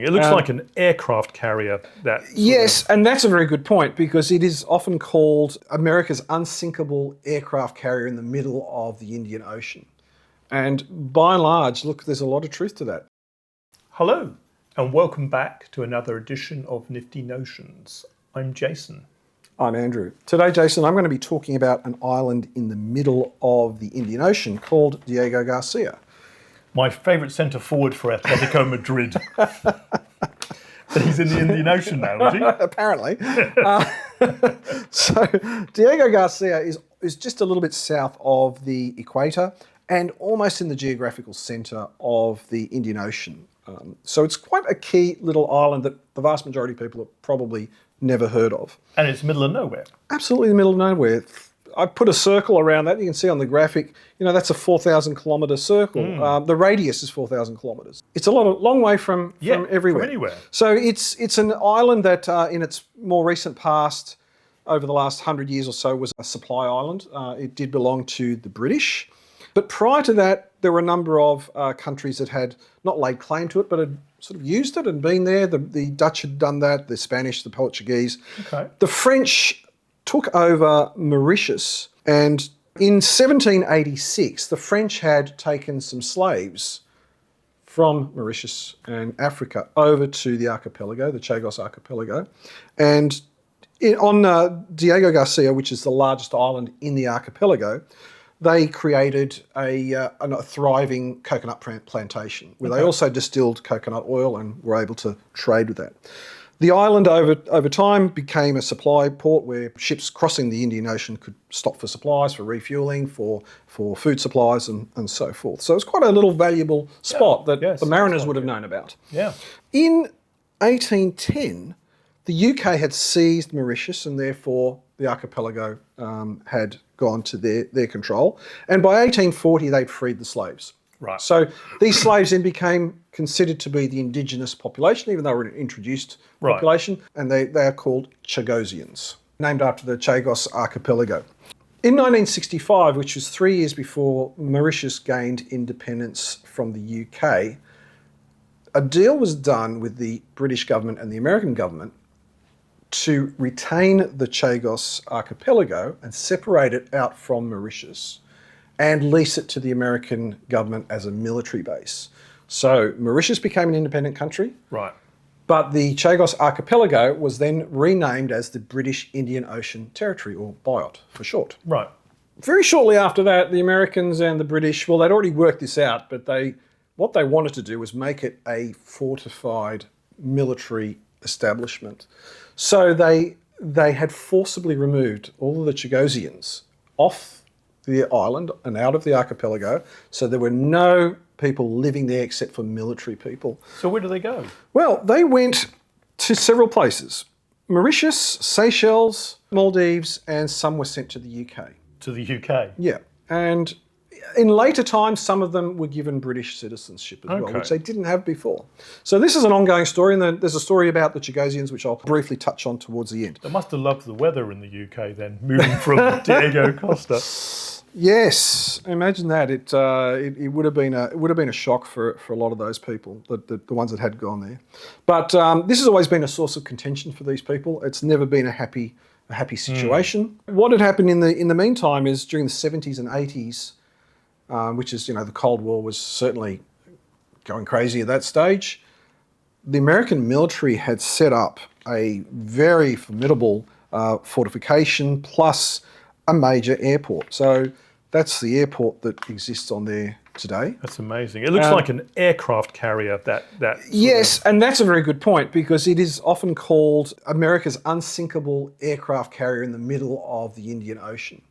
It looks like an aircraft carrier. Yes, and that's a very good point because it is often called America's unsinkable aircraft carrier in the middle of the Indian Ocean. And by and large, look, there's a lot of truth to that. Hello, and welcome back to another edition of Nifty Notions. I'm Jason. I'm Andrew. Today, Jason, I'm going to be talking about an island in the middle of the Indian Ocean called Diego Garcia. My favourite centre forward for Atletico Madrid. He's in the Indian Ocean now, is he? Apparently. So Diego Garcia is just a little bit south of the equator and almost in the geographical centre of the Indian Ocean. So it's quite a key little island that the vast majority of people have probably never heard of. And it's middle of nowhere. Absolutely in the middle of nowhere. I put a circle around that. You can see on the graphic, that's a 4,000 kilometre circle. The radius is 4,000 kilometres. It's a long way from everywhere. From anywhere. So it's an island that in its more recent past, over the last 100 years or so, was a supply island. It did belong to the British. But prior to that, there were a number of countries that had not laid claim to it, but had sort of used it and been there. The Dutch had done that, the Spanish, the Portuguese. Okay. The French took over Mauritius, and in 1786, the French had taken some slaves from Mauritius and Africa over to the archipelago, the Chagos archipelago, and on Diego Garcia, which is the largest island in the archipelago, they created a thriving coconut plantation where they also distilled coconut oil and were able to trade with that. The island over time became a supply port where ships crossing the Indian Ocean could stop for supplies, for refuelling, for food supplies and so forth. So it's quite a little valuable spot that the mariners would have known about. Yeah. In 1810, the UK had seized Mauritius and therefore the archipelago had gone to their control. And by 1840, they'd freed the slaves. Right. So these slaves then became considered to be the indigenous population, even though they were an introduced population, and they are called Chagossians, named after the Chagos archipelago. In 1965, which was 3 years before Mauritius gained independence from the UK, a deal was done with the British government and the American government to retain the Chagos archipelago and separate it out from Mauritius and lease it to the American government as a military base. So Mauritius became an independent country. Right. But the Chagos archipelago was then renamed as the British Indian Ocean Territory, or BIOT for short. Right. Very shortly after that, the Americans and the British, well, they'd already worked this out, but what they wanted to do was make it a fortified military establishment. So they had forcibly removed all of the Chagossians off the island and out of the archipelago, so there were no people living there except for military people. So where do they go? Well, they went to several places. Mauritius, Seychelles, Maldives, and some were sent to the UK. To the UK? Yeah. And in later times, some of them were given British citizenship as well, which they didn't have before. So this is an ongoing story, and there's a story about the Chagossians, which I'll briefly touch on towards the end. They must have loved the weather in the UK then, moving from Diego Costa. Yes, imagine that. It would have been a shock for a lot of those people, the ones that had gone there. But this has always been a source of contention for these people. It's never been a happy situation. What had happened in the meantime is during the 70s and 80s, which is the Cold War was certainly going crazy at that stage. The American military had set up a very formidable fortification plus a major airport. So that's the airport that exists on there today. That's amazing. It looks like an aircraft carrier. Yes, and that's a very good point because it is often called America's unsinkable aircraft carrier in the middle of the Indian Ocean.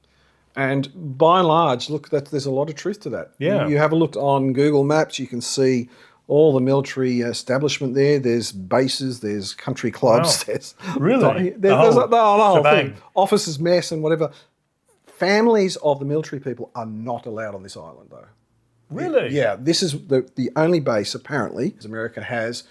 And by and large, look, there's a lot of truth to that. Yeah. You have a look on Google Maps, you can see all the military establishment there. There's bases, there's country clubs. Wow. There's really? the whole thing. Shebang. Officers' mess and whatever. Families of the military people are not allowed on this island, though. Really? Yeah, this is the only base, apparently, America has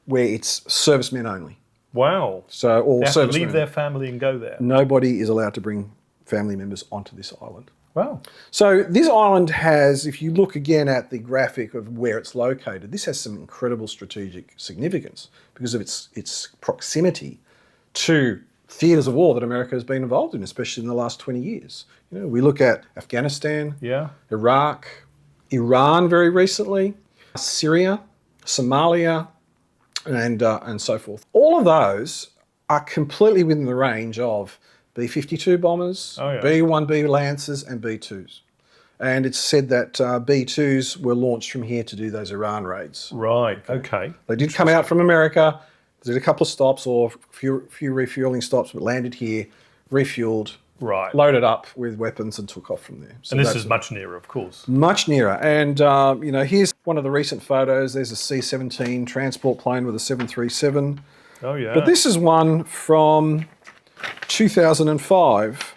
where it's servicemen only. Wow. So all they have to servicemen. leave their family and go there. Nobody is allowed to bring family members onto this island. Wow. So this island has, if you look again at the graphic of where it's located, this has some incredible strategic significance because of its proximity to theatres of war that America has been involved in, especially in the last 20 years. You know, we look at Afghanistan, Yeah. Iraq, Iran very recently, Syria, Somalia, and so forth. All of those are completely within the range of B-52 bombers, Oh, yeah. B-1B Lancers, and B-2s. And it's said that B-2s were launched from here to do those Iran raids. Right. Okay. They did come out from America, did a couple of stops or a few refueling stops, but landed here, refueled, Right. loaded up with weapons and took off from there. So And this is much nearer, of course. much nearer. And, you know, here's one of the recent photos. There's a C-17 transport plane with a 737. Oh, yeah. But this is one from 2005.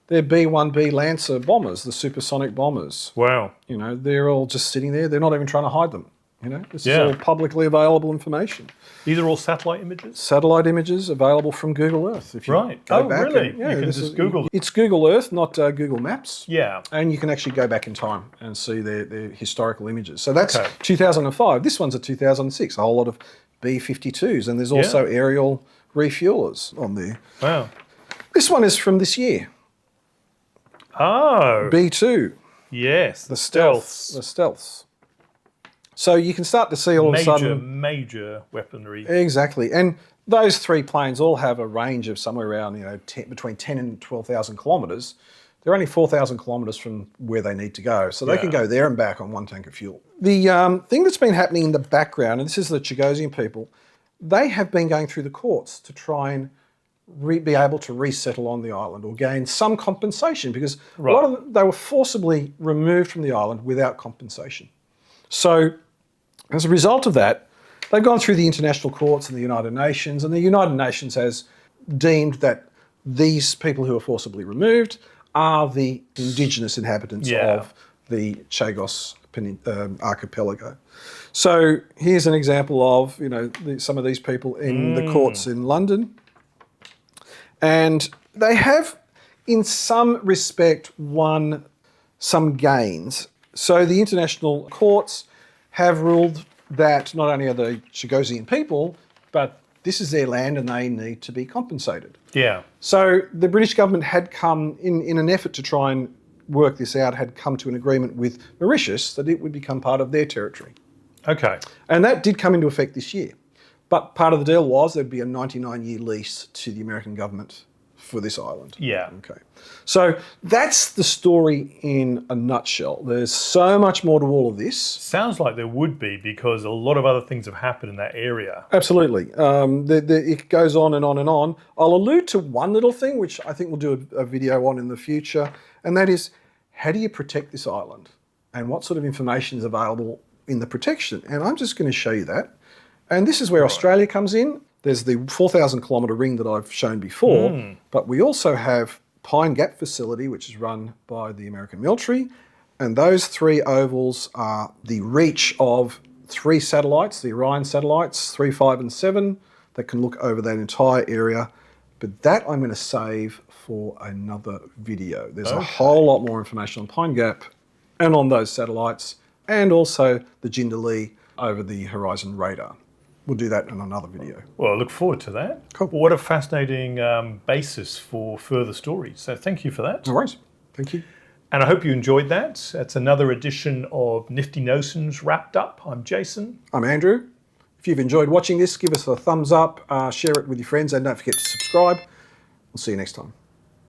They're B-1B Lancer bombers, the supersonic bombers. Wow. You know, they're all just sitting there. They're not even trying to hide them. You know, this is Yeah. all publicly available information. These are all satellite images? Satellite images available from Google Earth. If you Right. go Oh, back really? and- You can this just is- Google them. It's Google Earth, not Google Maps. Yeah. And you can actually go back in time and see their historical images. So that's Okay. 2005. This one's a 2006, a whole lot of B-52s. And there's also aerial refuelers on there. Wow. This one is from this year, Oh. B-2, Yes. the stealths. The stealths. So you can start to see all of a sudden... Major weaponry. Exactly. And those three planes all have a range of somewhere around, you know, between 10 and 12,000 kilometres. They're only 4,000 kilometres from where they need to go. So they can go there and back on one tank of fuel. The thing that's been happening in the background, and this is the Chagossian people, they have been going through the courts to try and be able to resettle on the island or gain some compensation because a lot of them, they were forcibly removed from the island without compensation. So as a result of that, they've gone through the international courts and the United Nations, and the United Nations has deemed that these people who are forcibly removed are the indigenous inhabitants of the Chagos archipelago. So here's an example of, you know, some of these people in the courts in London. And they have, in some respect, won some gains. So the international courts have ruled that not only are the Chagossian people, but this is their land and they need to be compensated. Yeah. So the British government had come, in an effort to try and work this out, had come to an agreement with Mauritius that it would become part of their territory. Okay. And that did come into effect this year. But part of the deal was there'd be a 99-year lease to the American government for this island. Yeah. Okay. So that's the story in a nutshell. There's so much more to all of this. Sounds like there would be because a lot of other things have happened in that area. Absolutely. It goes on and on and on. I'll allude to one little thing, which I think we'll do a video on in the future, and that is, how do you protect this island? And what sort of information is available in the protection? And I'm just going to show you that. And this is where Australia comes in. There's the 4,000 kilometre ring that I've shown before, but we also have Pine Gap facility, which is run by the American military. And those three ovals are the reach of three satellites, the Orion satellites, 3, 5 and 7, that can look over that entire area. But that I'm going to save for another video. There's a whole lot more information on Pine Gap and on those satellites, and also the Jindalee over the horizon radar. We'll do that in another video. Well, I look forward to that. Cool. What a fascinating basis for further stories. So thank you for that. No worries. Thank you. And I hope you enjoyed that. That's another edition of Nifty Notions Wrapped Up. I'm Jason. I'm Andrew. If you've enjoyed watching this, give us a thumbs up, share it with your friends, and don't forget to subscribe. We'll see you next time.